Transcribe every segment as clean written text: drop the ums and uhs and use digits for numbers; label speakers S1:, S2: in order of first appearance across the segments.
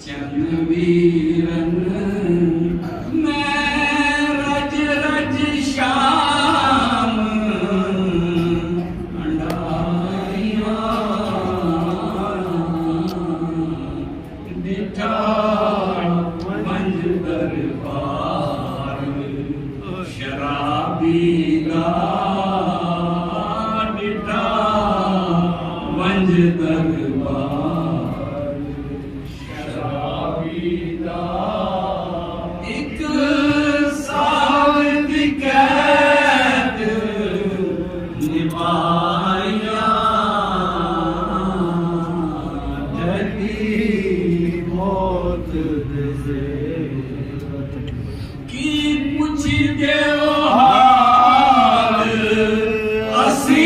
S1: चंदवीरन मैं रज रज श्याम अंडाइया डिठा मंज दरबार शराबी दा डिठा मंज दरबार एक साल दी कैद निभाया जदी मौत दे की पूछ दे हाल असी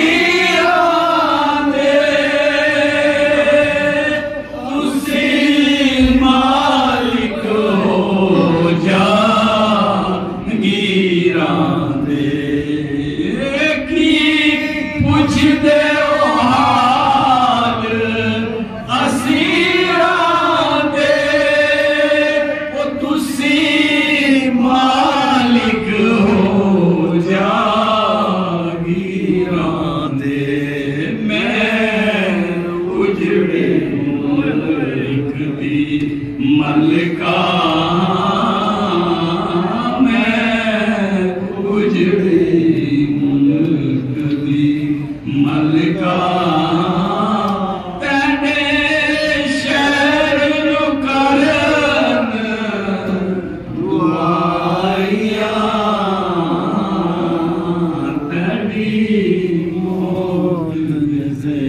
S1: मलका मैं उजड़ी मुल्क दी मलका तेने शहर नु करन दुआइया तेरी मौत से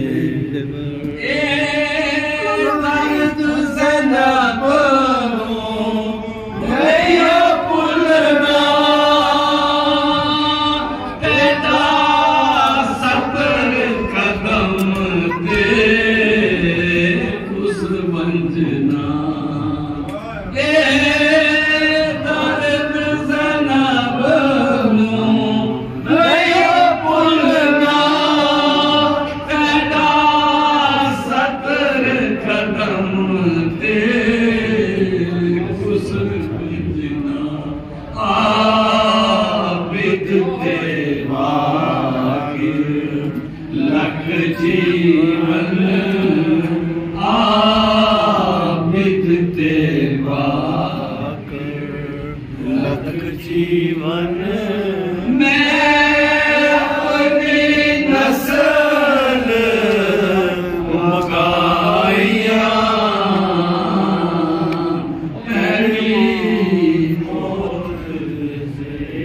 S1: लख जीवन आबिद ते वाक लख जीवन मैं अपनी नस्ल मकाया तेरी मौत से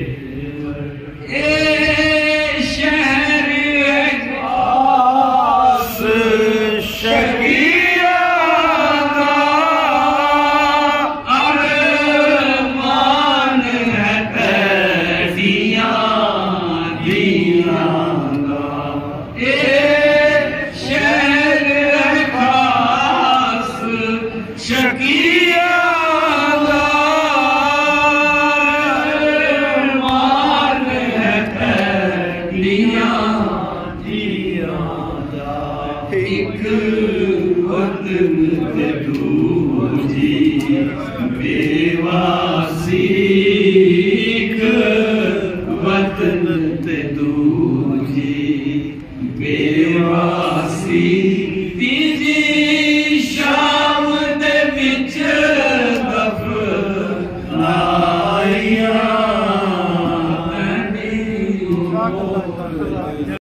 S1: एक वतन ते दूजी बेवासी एक वतन ते दूजी बेवासी तीजी शाम दे विच दफनाइया